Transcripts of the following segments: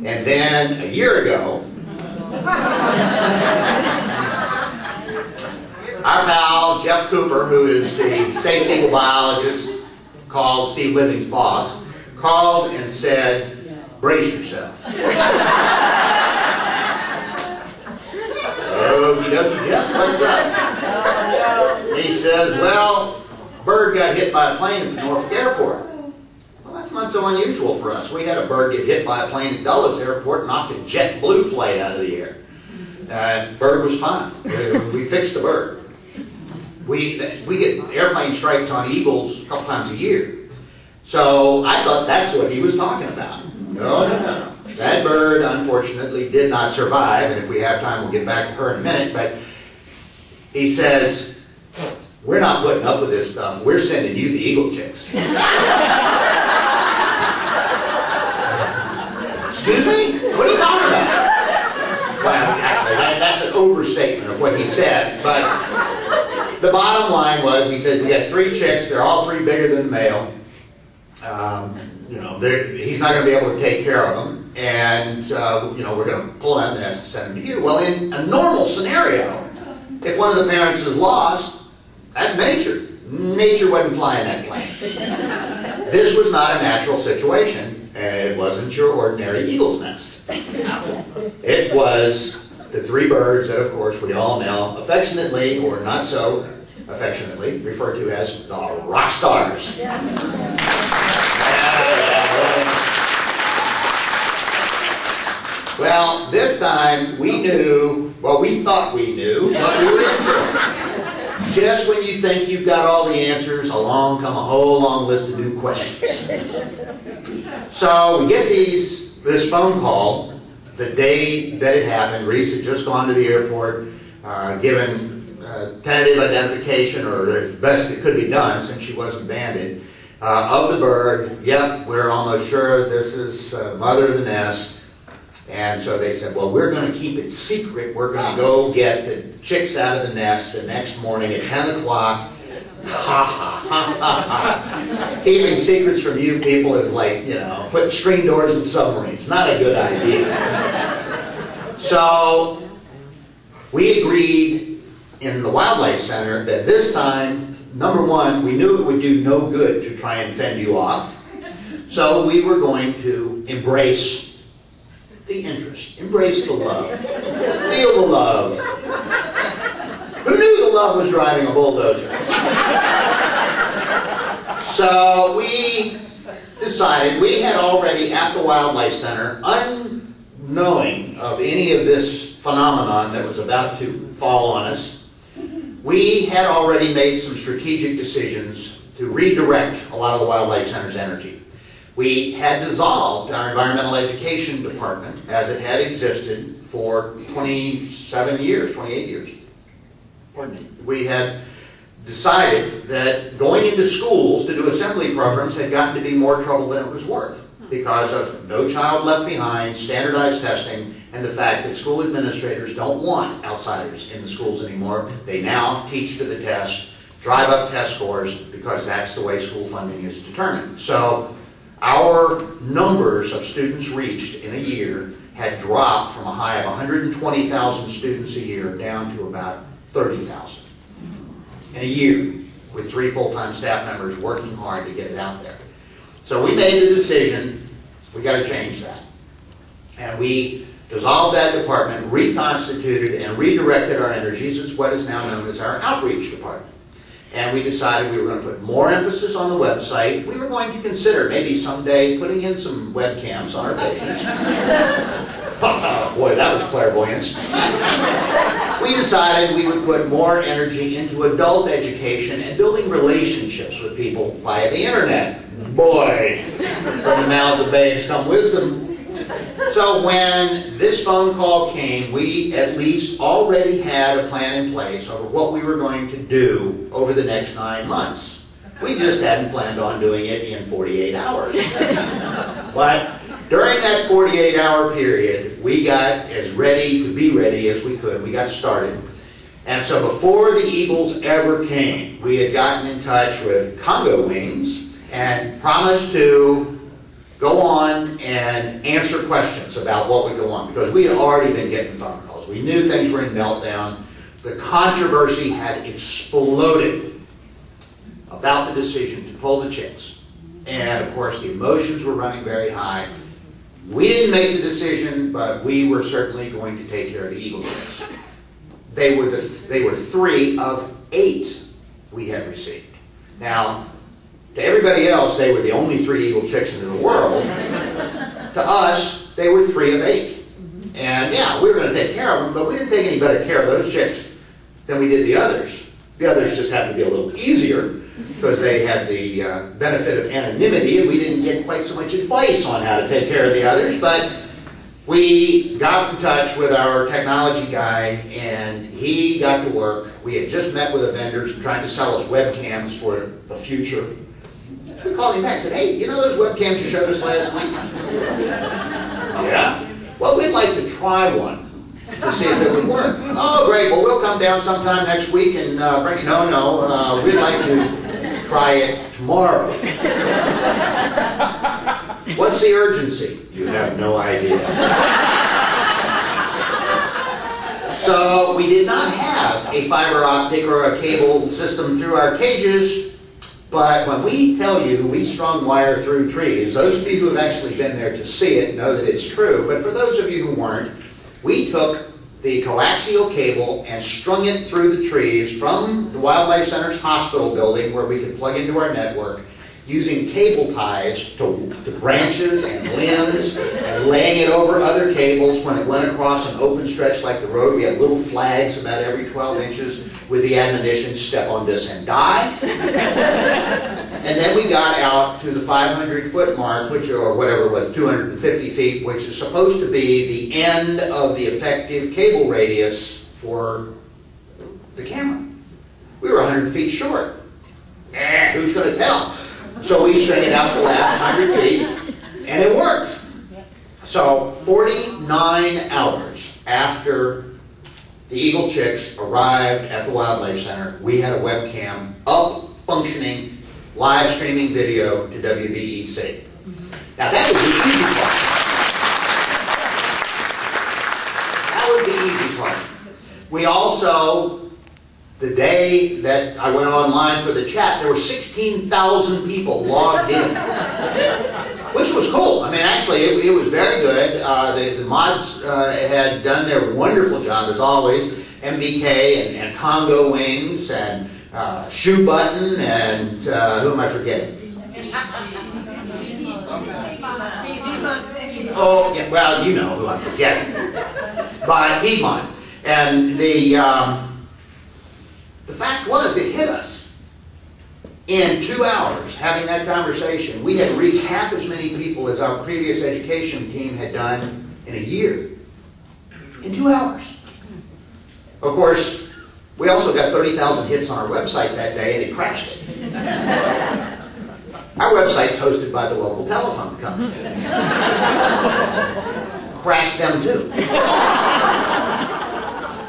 And then a year ago, our pal Jeff Cooper, who is the state eagle biologist, called Steve Living's boss, called and said, brace yourself. Okie dokie, Jeff, what's up? He says, well, a bird got hit by a plane at the Norfolk airport. Well, that's not so unusual for us. We had a bird get hit by a plane at Dulles Airport and knocked a jet blue flight out of the air. Bird was fine. We fixed the bird. We get airplane strikes on eagles a couple times a year. So I thought that's what he was talking about. No. That bird, unfortunately, did not survive, and if we have time, we'll get back to her in a minute, but he says, we're not putting up with this stuff. We're sending you the eagle chicks. Excuse me? What are you talking about? Well, actually, that's an overstatement of what he said, but the bottom line was, he said, we got 3 chicks. They're all 3 bigger than the male. You know, he's not going to be able to take care of them. And, you know, we're going to pull out the nest and send them to you. Well, in a normal scenario, if one of the parents is lost, that's nature. Nature wouldn't fly in that plane. This was not a natural situation, and it wasn't your ordinary eagle's nest. It was the 3 birds that, of course, we all know, affectionately, or not so affectionately, referred to as the rock stars. Well, this time we knew, well, we thought we knew, but we were in for it. Just when you think you've got all the answers, along come a whole long list of new questions. So we get this phone call the day that it happened. Reese had just gone to the airport, given tentative identification, or as best it could be done since she wasn't banded, of the bird. Yep, we're almost sure this is mother of the nest. And so they said, well, we're going to keep it secret. We're going to go get the chicks out of the nest the next morning at 10 o'clock. Ha, ha, ha, ha, ha. Keeping secrets from you people is like, you know, putting screen doors in submarines. Not a good idea. So we agreed in the Wildlife Center that this time, number one, we knew it would do no good to try and fend you off. So we were going to embrace the interest, embrace the love, feel the love. Who knew the love was driving a bulldozer? So we decided, we had already at the Wildlife Center, unknowing of any of this phenomenon that was about to fall on us, we had already made some strategic decisions to redirect a lot of the Wildlife Center's energy. We had dissolved our environmental education department as it had existed for 27 years, 28 years. Pardon me. We had decided that going into schools to do assembly programs had gotten to be more trouble than it was worth because of No Child Left Behind, standardized testing, and the fact that school administrators don't want outsiders in the schools anymore. They now teach to the test, drive up test scores, because that's the way school funding is determined. So our numbers of students reached in a year had dropped from a high of 120,000 students a year down to about 30,000 in a year, with 3 full-time staff members working hard to get it out there. So we made the decision, we got to change that. And we dissolved that department, reconstituted and redirected our energies as what is now known as our outreach department. And we decided we were going to put more emphasis on the website. We were going to consider maybe someday putting in some webcams on our pages. Oh, boy, that was clairvoyance. We decided we would put more energy into adult education and building relationships with people via the internet. Boy, from the mouths of babes come wisdom. So when this phone call came, we at least already had a plan in place over what we were going to do over the next 9 months. We just hadn't planned on doing it in 48 hours. But during that 48-hour period, we got as ready to be ready as we could. We got started. And so before the eagles ever came, we had gotten in touch with Congo Wings and promised to go on and answer questions about what would go on, because we had already been getting phone calls. We knew things were in meltdown. The controversy had exploded about the decision to pull the chicks. And of course the emotions were running very high. We didn't make the decision, but we were certainly going to take care of the eagle chicks. They were 3 of 8 we had received. Now, to everybody else, they were the only 3 eagle chicks in the world. To us, they were 3 of 8. And yeah, we were going to take care of them, but we didn't take any better care of those chicks than we did the others. The others just happened to be a little easier because they had the benefit of anonymity, and we didn't get quite so much advice on how to take care of the others. But we got in touch with our technology guy, and he got to work. We had just met with the vendors trying to sell us webcams for the future. We called him back and said, hey, you know those webcams you showed us last week? Yeah? Well, we'd like to try one to see if it would work. Oh, great. Well, we'll come down sometime next week and bring it. No, we'd like to try it tomorrow. What's the urgency? You have no idea. So we did not have a fiber optic or a cable system through our cages. But when we tell you we strung wire through trees, those of you who have actually been there to see it know that it's true. But for those of you who weren't, we took the coaxial cable and strung it through the trees from the Wildlife Center's hospital building, where we could plug into our network, using cable ties to branches and limbs, and laying it over other cables. When it went across an open stretch like the road, we had little flags about every 12 inches with the admonition, step on this and die. And then we got out to the 500-foot mark, or whatever it was, 250 feet, which is supposed to be the end of the effective cable radius for the camera. We were 100 feet short. Who's going to tell? So we straightened out the last 100 feet, and it worked. So 49 hours after the eagle chicks arrived at the Wildlife Center, we had a webcam up, functioning, live streaming video to WVEC. Now that was the easy part. That was the easy part. We also, the day that I went online for the chat, there were 16,000 people logged in, which was cool. I mean, actually, it was very good. The mods had done their wonderful job, as always. MVK and Congo Wings and Shoe Button and who am I forgetting? Oh, yeah, well, you know who I'm forgetting. But Piedmont. And the fact was, it hit us. In 2 hours, having that conversation, we had reached half as many people as our previous education team had done in a year. In 2 hours. Of course, we also got 30,000 hits on our website that day, and it crashed it. Our website's hosted by the local telephone company. Crashed them too.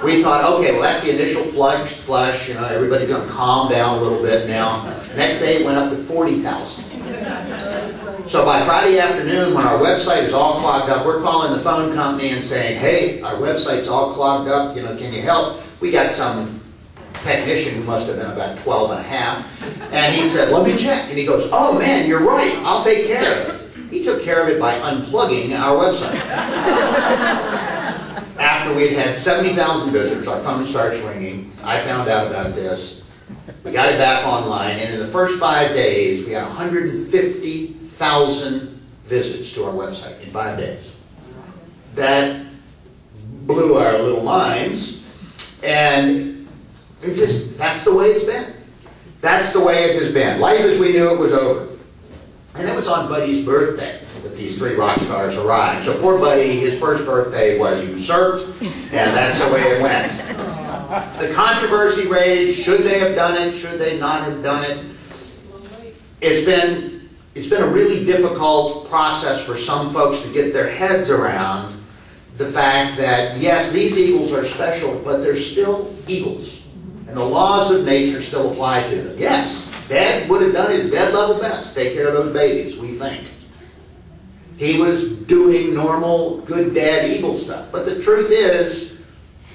We thought, okay, well, that's the initial flush, you know, everybody's going to calm down a little bit now. Next day, it went up to 40,000. So by Friday afternoon, when our website is all clogged up, we're calling the phone company and saying, hey, our website's all clogged up, you know, can you help? We got some technician who must have been about 12 and a half, and he said, let me check. And he goes, oh man, you're right, I'll take care of it. He took care of it by unplugging our website. After we'd had 70,000 visitors, our phone starts ringing. I found out about this. We got it back online, and in the first 5 days, we had 150,000 visits to our website in 5 days. That blew our little minds, and it just, that's the way it's been. That's the way it has been. Life as we knew it was over. And it was on Buddy's birthday that these 3 rock stars arrived. So poor Buddy, his first birthday was usurped, and that's the way it went. The controversy raged. Should they have done it? Should they not have done it? It's been a really difficult process for some folks to get their heads around the fact that, yes, these eagles are special, but they're still eagles. And the laws of nature still apply to them. Yes, Dad would have done his bed level best, take care of those babies, we think. He was doing normal, good dad eagle stuff. But the truth is,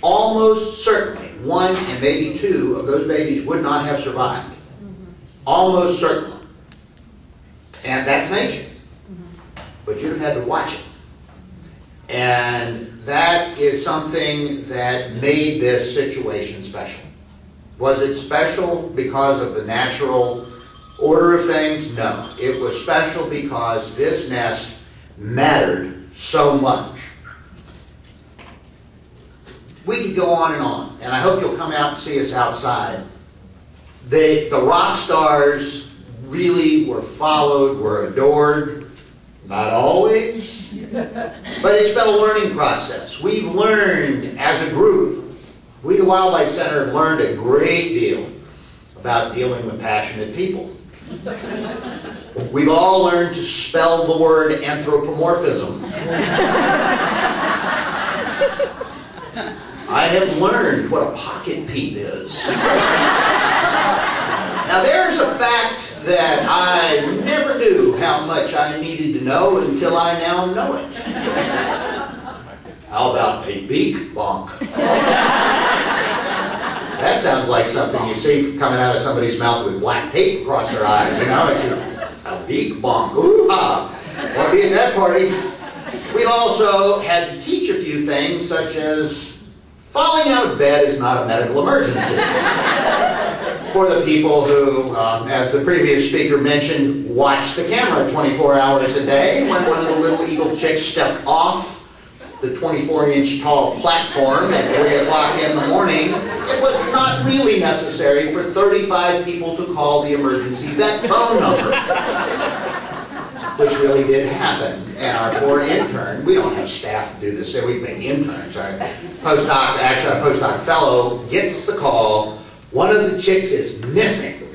almost certainly, one and maybe two of those babies would not have survived. Almost certainly. And that's nature. But you'd have had to watch it. And that is something that made this situation special. Was it special because of the natural order of things? No. It was special because this nest mattered so much. We could go on, and I hope you'll come out and see us outside. The rock stars really were followed, were adored. Not always, but it's been a learning process. We've learned as a group. We, the Wildlife Center, have learned a great deal about dealing with passionate people. We've all learned to spell the word anthropomorphism. I have learned what a pocket peep is. Now there's a fact that I never knew how much I needed to know until I now know it. How about a beak bonk? That sounds like something you see coming out of somebody's mouth with black tape across their eyes, you know? It's a beak bonk. Ooh-ha! Want to be at that party? We've also had to teach a few things, such as falling out of bed is not a medical emergency. For the people who, as the previous speaker mentioned, watch the camera 24 hours a day, when one of the little eagle chicks stepped off the 24-inch tall platform at 3 o'clock in the morning, it was not really necessary for 35 people to call the emergency vet phone number. Which really did happen. And our poor intern, we don't have staff to do this, so we make interns. Our postdoc, actually our postdoc fellow, gets the call, one of the chicks is missing.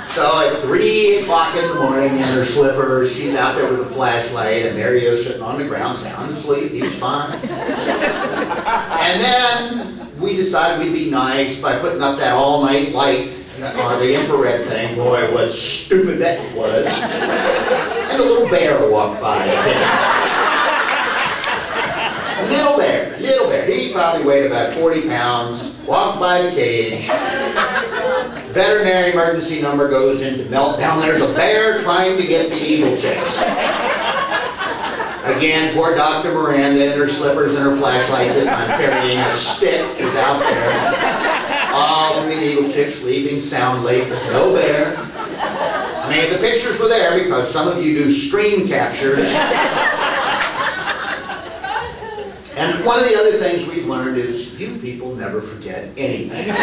So at 3 o'clock in the morning in her slippers, she's out there with a flashlight, and there he is sitting on the ground, sound asleep, he's fine. And then we decided we'd be nice by putting up that all-night light, or the infrared thing. Boy, what stupid that was. And a little bear walked by. Little bear. He probably weighed about 40 pounds, walked by the cage. Veterinary emergency number goes into meltdown. There's a bear trying to get the eagle chicks. Again, poor Dr. Miranda in her slippers and her flashlight, this time carrying a stick, is out there. All three eagle chicks sleeping soundly, no bear. I mean, the pictures were there because some of you do screen captures. And one of the other things we've learned is you people never forget anything.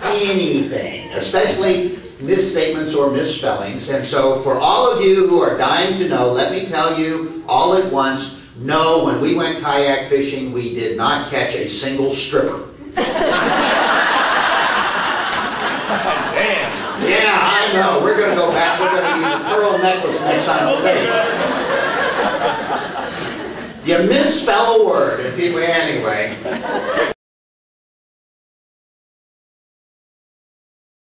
Anything, especially misstatements or misspellings. And so for all of you who are dying to know, let me tell you all at once, no, when we went kayak fishing, we did not catch a single stripper. Damn. Yeah, I know. We're going to go back. We're going to use a pearl necklace next time. You misspell a word, and people, anyway.